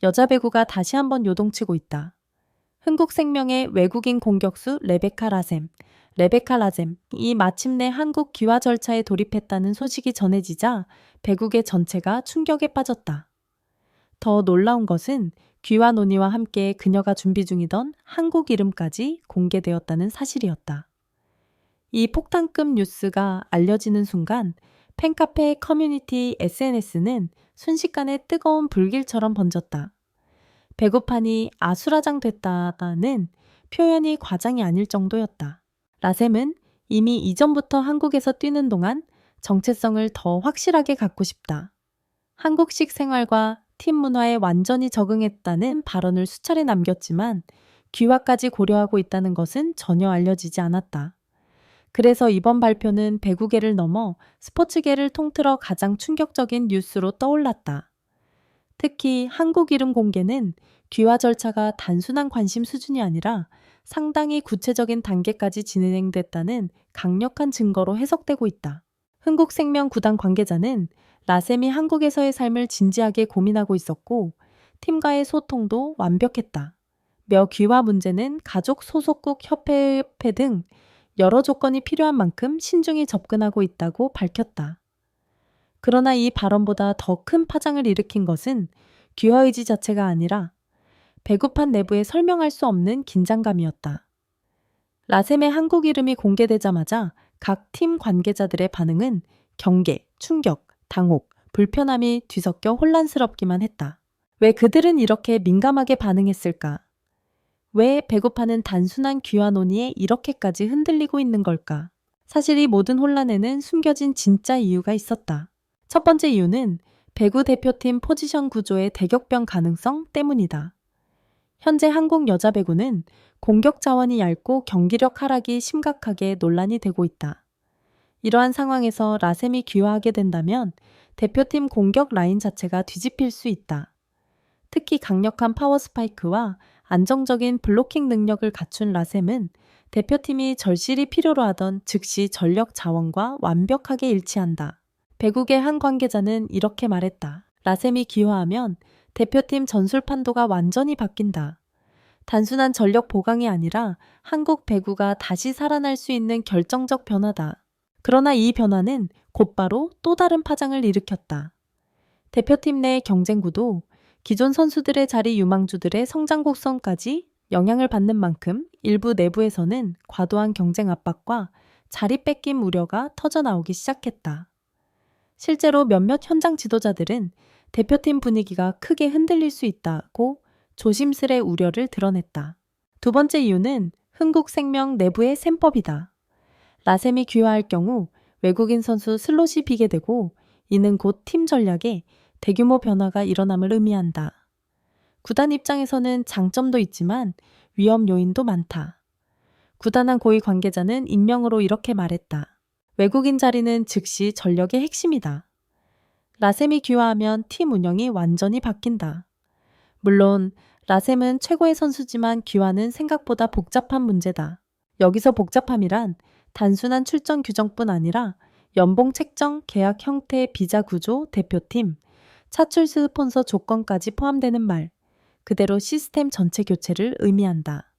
여자 배구가 다시 한번 요동치고 있다. 흥국생명의 외국인 공격수 레베카 라젬이 마침내 한국 귀화 절차에 돌입했다는 소식이 전해지자 배구계 전체가 충격에 빠졌다. 더 놀라운 것은 귀화 논의와 함께 그녀가 준비 중이던 한국 이름까지 공개되었다는 사실이었다. 이 폭탄급 뉴스가 알려지는 순간 팬카페 커뮤니티 SNS는 순식간에 뜨거운 불길처럼 번졌다. 배구판이 아수라장됐다는 표현이 과장이 아닐 정도였다. 라셈은 이미 이전부터 한국에서 뛰는 동안 정체성을 더 확실하게 갖고 싶다. 한국식 생활과 팀 문화에 완전히 적응했다는 발언을 수차례 남겼지만 귀화까지 고려하고 있다는 것은 전혀 알려지지 않았다. 그래서 이번 발표는 배구계를 넘어 스포츠계를 통틀어 가장 충격적인 뉴스로 떠올랐다. 특히 한국 이름 공개는 귀화 절차가 단순한 관심 수준이 아니라 상당히 구체적인 단계까지 진행됐다는 강력한 증거로 해석되고 있다. 흥국생명 구단 관계자는 라셈이 한국에서의 삶을 진지하게 고민하고 있었고 팀과의 소통도 완벽했다. 며 귀화 문제는 가족 소속국 협회 등 여러 조건이 필요한 만큼 신중히 접근하고 있다고 밝혔다. 그러나 이 발언보다 더 큰 파장을 일으킨 것은 귀화 의지 자체가 아니라 배구판 내부에 설명할 수 없는 긴장감이었다. 라셈의 한국 이름이 공개되자마자 각 팀 관계자들의 반응은 경계, 충격, 당혹, 불편함이 뒤섞여 혼란스럽기만 했다. 왜 그들은 이렇게 민감하게 반응했을까? 왜 배구판은 단순한 귀화 논의에 이렇게까지 흔들리고 있는 걸까? 사실 이 모든 혼란에는 숨겨진 진짜 이유가 있었다. 첫 번째 이유는 배구 대표팀 포지션 구조의 대격변 가능성 때문이다. 현재 한국 여자 배구는 공격 자원이 얇고 경기력 하락이 심각하게 논란이 되고 있다. 이러한 상황에서 라셈이 귀화하게 된다면 대표팀 공격 라인 자체가 뒤집힐 수 있다. 특히 강력한 파워 스파이크와 안정적인 블로킹 능력을 갖춘 라셈은 대표팀이 절실히 필요로 하던 즉시 전력 자원과 완벽하게 일치한다. 배구계 한 관계자는 이렇게 말했다. 라셈이 귀화하면 대표팀 전술 판도가 완전히 바뀐다. 단순한 전력 보강이 아니라 한국 배구가 다시 살아날 수 있는 결정적 변화다. 그러나 이 변화는 곧바로 또 다른 파장을 일으켰다. 대표팀 내 경쟁 구도, 기존 선수들의 자리 유망주들의 성장 곡선까지 영향을 받는 만큼 일부 내부에서는 과도한 경쟁 압박과 자리 뺏김 우려가 터져나오기 시작했다. 실제로 몇몇 현장 지도자들은 대표팀 분위기가 크게 흔들릴 수 있다고 조심스레 우려를 드러냈다. 두 번째 이유는 흥국생명 내부의 셈법이다. 라셈이 귀화할 경우 외국인 선수 슬롯이 비게 되고 이는 곧 팀 전략에 대규모 변화가 일어남을 의미한다. 구단 입장에서는 장점도 있지만 위험 요인도 많다. 구단 한 고위 관계자는 익명으로 이렇게 말했다. 외국인 자리는 즉시 전력의 핵심이다. 라셈이 귀화하면 팀 운영이 완전히 바뀐다. 물론 라셈은 최고의 선수지만 귀화는 생각보다 복잡한 문제다. 여기서 복잡함이란 단순한 출전 규정뿐 아니라 연봉 책정, 계약 형태, 비자 구조, 대표팀, 차출 스폰서 조건까지 포함되는 말, 그대로 시스템 전체 교체를 의미한다.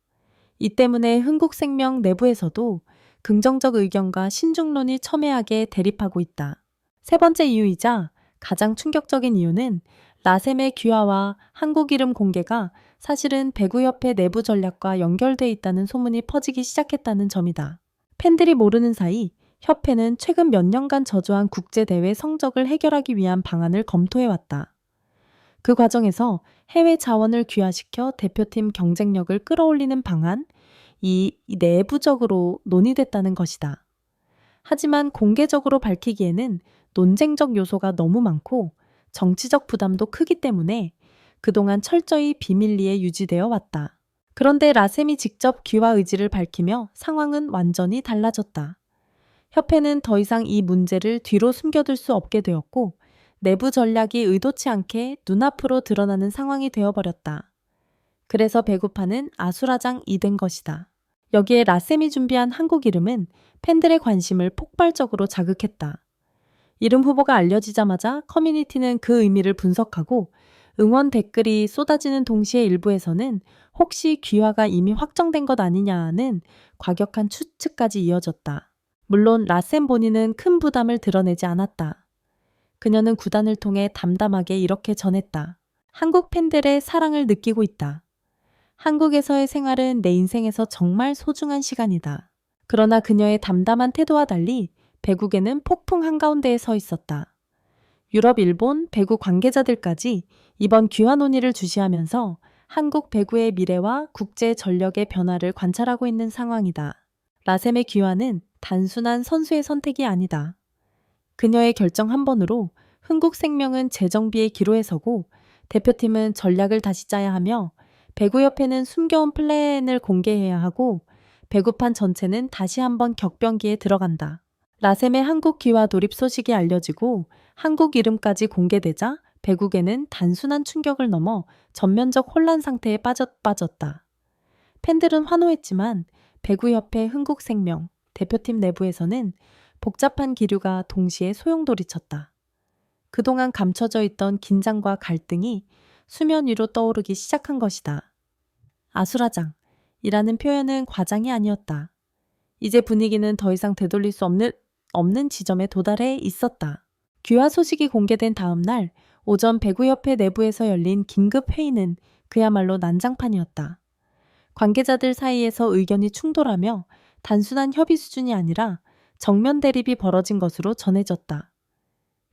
이 때문에 흥국생명 내부에서도 긍정적 의견과 신중론이 첨예하게 대립하고 있다. 세 번째 이유이자 가장 충격적인 이유는 라셈의 귀화와 한국 이름 공개가 사실은 배구협회 내부 전략과 연결돼 있다는 소문이 퍼지기 시작했다는 점이다. 팬들이 모르는 사이 협회는 최근 몇 년간 저조한 국제대회 성적을 해결하기 위한 방안을 검토해왔다. 그 과정에서 해외 자원을 귀화시켜 대표팀 경쟁력을 끌어올리는 방안, 이 내부적으로 논의됐다는 것이다. 하지만 공개적으로 밝히기에는 논쟁적 요소가 너무 많고 정치적 부담도 크기 때문에 그동안 철저히 비밀리에 유지되어 왔다. 그런데 라셈이 직접 귀화 의지를 밝히며 상황은 완전히 달라졌다. 협회는 더 이상 이 문제를 뒤로 숨겨둘 수 없게 되었고 내부 전략이 의도치 않게 눈앞으로 드러나는 상황이 되어버렸다. 그래서 배구판은 아수라장이 된 것이다. 여기에 라셈이 준비한 한국 이름은 팬들의 관심을 폭발적으로 자극했다. 이름 후보가 알려지자마자 커뮤니티는 그 의미를 분석하고 응원 댓글이 쏟아지는 동시에 일부에서는 혹시 귀화가 이미 확정된 것 아니냐는 과격한 추측까지 이어졌다. 물론 라셈 본인은 큰 부담을 드러내지 않았다. 그녀는 구단을 통해 담담하게 이렇게 전했다. 한국 팬들의 사랑을 느끼고 있다. 한국에서의 생활은 내 인생에서 정말 소중한 시간이다. 그러나 그녀의 담담한 태도와 달리 배국에는 폭풍 한가운데에 서 있었다. 유럽, 일본, 배구 관계자들까지 이번 귀화 논의를 주시하면서 한국 배구의 미래와 국제 전력의 변화를 관찰하고 있는 상황이다. 라셈의 귀화는 단순한 선수의 선택이 아니다. 그녀의 결정 한 번으로 흥국생명은 재정비의 기로에 서고 대표팀은 전략을 다시 짜야 하며 배구협회는 숨겨온 플랜을 공개해야 하고 배구판 전체는 다시 한번 격변기에 들어간다. 라셈의 한국 귀화 돌입 소식이 알려지고 한국 이름까지 공개되자 배국에는 단순한 충격을 넘어 전면적 혼란 상태에 빠졌다. 팬들은 환호했지만 배구협회 흥국생명 대표팀 내부에서는 복잡한 기류가 동시에 소용돌이쳤다. 그동안 감춰져 있던 긴장과 갈등이 수면 위로 떠오르기 시작한 것이다. 아수라장이라는 표현은 과장이 아니었다. 이제 분위기는 더 이상 되돌릴 수 없는 지점에 도달해 있었다. 귀화 소식이 공개된 다음 날 오전 배구협회 내부에서 열린 긴급 회의는 그야말로 난장판이었다. 관계자들 사이에서 의견이 충돌하며 단순한 협의 수준이 아니라 정면 대립이 벌어진 것으로 전해졌다.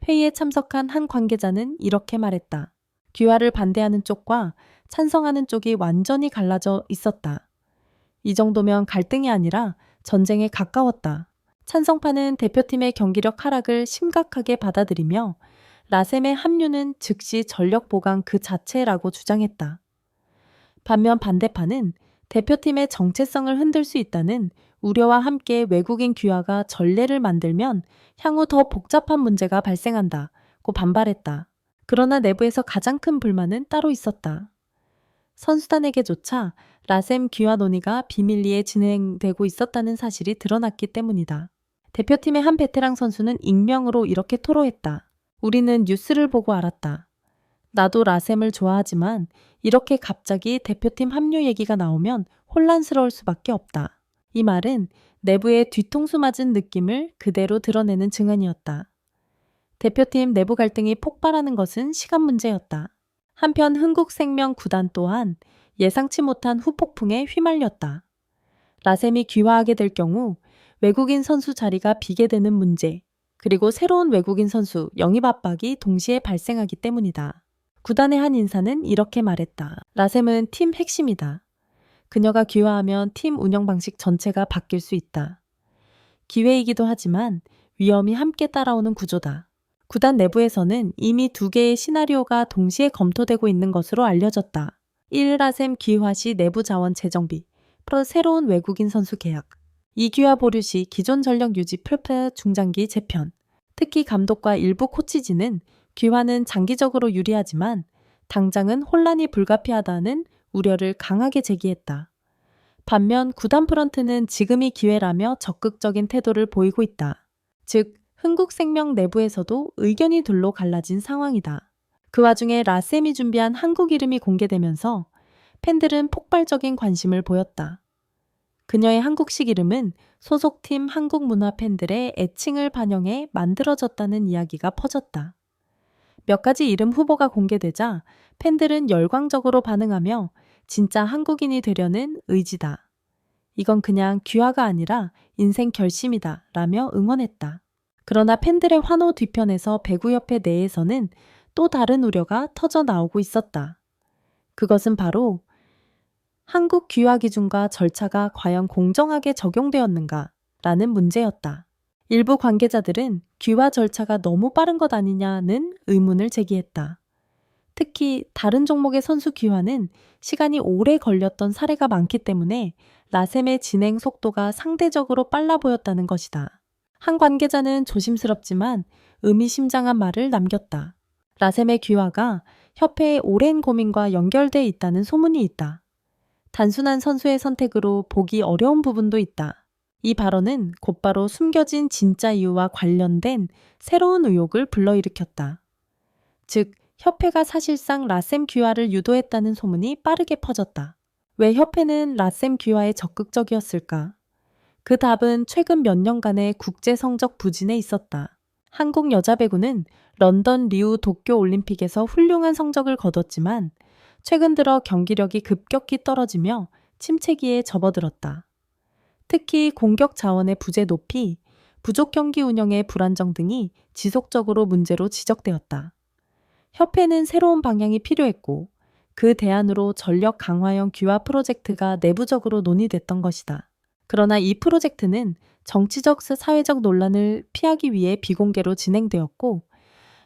회의에 참석한 한 관계자는 이렇게 말했다. 귀화를 반대하는 쪽과 찬성하는 쪽이 완전히 갈라져 있었다. 이 정도면 갈등이 아니라 전쟁에 가까웠다. 찬성파는 대표팀의 경기력 하락을 심각하게 받아들이며 라셈의 합류는 즉시 전력 보강 그 자체라고 주장했다. 반면 반대파는 대표팀의 정체성을 흔들 수 있다는 우려와 함께 외국인 귀화가 전례를 만들면 향후 더 복잡한 문제가 발생한다고 반발했다. 그러나 내부에서 가장 큰 불만은 따로 있었다. 선수단에게조차 라셈 귀화 논의가 비밀리에 진행되고 있었다는 사실이 드러났기 때문이다. 대표팀의 한 베테랑 선수는 익명으로 이렇게 토로했다. 우리는 뉴스를 보고 알았다. 나도 라셈을 좋아하지만 이렇게 갑자기 대표팀 합류 얘기가 나오면 혼란스러울 수밖에 없다. 이 말은 내부에 뒤통수 맞은 느낌을 그대로 드러내는 증언이었다. 대표팀 내부 갈등이 폭발하는 것은 시간 문제였다. 한편 흥국생명 구단 또한 예상치 못한 후폭풍에 휘말렸다. 라셈이 귀화하게 될 경우 외국인 선수 자리가 비게 되는 문제, 그리고 새로운 외국인 선수 영입 압박이 동시에 발생하기 때문이다. 구단의 한 인사는 이렇게 말했다. 라셈은 팀 핵심이다. 그녀가 귀화하면 팀 운영 방식 전체가 바뀔 수 있다. 기회이기도 하지만 위험이 함께 따라오는 구조다. 구단 내부에서는 이미 2개의 시나리오가 동시에 검토되고 있는 것으로 알려졌다. 1. 라셈 귀화 시 내부 자원 재정비, 플러스 새로운 외국인 선수 계약. 2. 귀화 보류 시 기존 전력 유지 플러스 중장기 재편. 특히 감독과 일부 코치진은 귀화는 장기적으로 유리하지만 당장은 혼란이 불가피하다는 우려를 강하게 제기했다. 반면 구단 프런트는 지금이 기회라며 적극적인 태도를 보이고 있다. 즉, 흥국생명 내부에서도 의견이 둘로 갈라진 상황이다. 그 와중에 라셈이 준비한 한국 이름이 공개되면서 팬들은 폭발적인 관심을 보였다. 그녀의 한국식 이름은 소속팀 한국 문화 팬들의 애칭을 반영해 만들어졌다는 이야기가 퍼졌다. 몇 가지 이름 후보가 공개되자 팬들은 열광적으로 반응하며 진짜 한국인이 되려는 의지다. 이건 그냥 귀화가 아니라 인생 결심이다 라며 응원했다. 그러나 팬들의 환호 뒤편에서 배구협회 내에서는 또 다른 우려가 터져 나오고 있었다. 그것은 바로 한국 귀화 기준과 절차가 과연 공정하게 적용되었는가 라는 문제였다. 일부 관계자들은 귀화 절차가 너무 빠른 것 아니냐는 의문을 제기했다. 특히 다른 종목의 선수 귀화는 시간이 오래 걸렸던 사례가 많기 때문에 라셈의 진행 속도가 상대적으로 빨라 보였다는 것이다. 한 관계자는 조심스럽지만 의미심장한 말을 남겼다. 라셈의 귀화가 협회의 오랜 고민과 연결돼 있다는 소문이 있다. 단순한 선수의 선택으로 보기 어려운 부분도 있다. 이 발언은 곧바로 숨겨진 진짜 이유와 관련된 새로운 의혹을 불러일으켰다. 즉, 협회가 사실상 라셈 귀화를 유도했다는 소문이 빠르게 퍼졌다. 왜 협회는 라셈 귀화에 적극적이었을까? 그 답은 최근 몇 년간의 국제 성적 부진에 있었다. 한국 여자 배구는 런던, 리우, 도쿄 올림픽에서 훌륭한 성적을 거뒀지만 최근 들어 경기력이 급격히 떨어지며 침체기에 접어들었다. 특히 공격 자원의 부재 높이, 부족 경기 운영의 불안정 등이 지속적으로 문제로 지적되었다. 협회는 새로운 방향이 필요했고 그 대안으로 전력 강화형 귀화 프로젝트가 내부적으로 논의됐던 것이다. 그러나 이 프로젝트는 정치적 사회적 논란을 피하기 위해 비공개로 진행되었고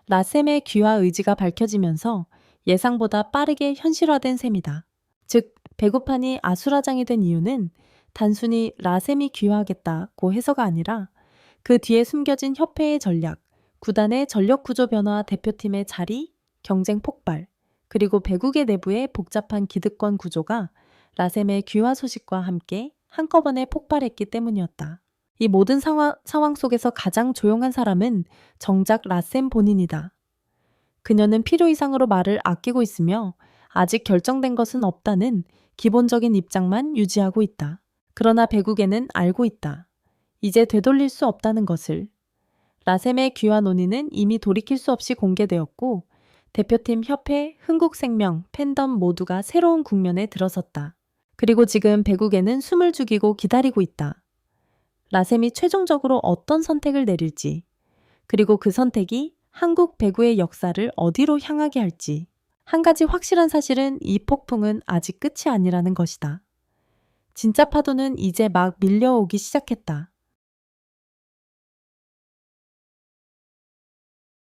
라셈의 귀화 의지가 밝혀지면서 예상보다 빠르게 현실화된 셈이다. 즉, 배구판이 아수라장이 된 이유는 단순히 라셈이 귀화하겠다고 해서가 아니라 그 뒤에 숨겨진 협회의 전략, 구단의 전력 구조 변화, 대표팀의 자리, 경쟁 폭발, 그리고 배구계 내부의 복잡한 기득권 구조가 라셈의 귀화 소식과 함께 한꺼번에 폭발했기 때문이었다. 이 모든 상황 속에서 가장 조용한 사람은 정작 라셈 본인이다. 그녀는 필요 이상으로 말을 아끼고 있으며 아직 결정된 것은 없다는 기본적인 입장만 유지하고 있다. 그러나 배구계는 알고 있다. 이제 되돌릴 수 없다는 것을. 라셈의 귀화 논의는 이미 돌이킬 수 없이 공개되었고 대표팀, 협회, 흥국생명, 팬덤 모두가 새로운 국면에 들어섰다. 그리고 지금 배구계는 숨을 죽이고 기다리고 있다. 라셈이 최종적으로 어떤 선택을 내릴지, 그리고 그 선택이 한국 배구의 역사를 어디로 향하게 할지. 한 가지 확실한 사실은 이 폭풍은 아직 끝이 아니라는 것이다. 진짜 파도는 이제 막 밀려오기 시작했다.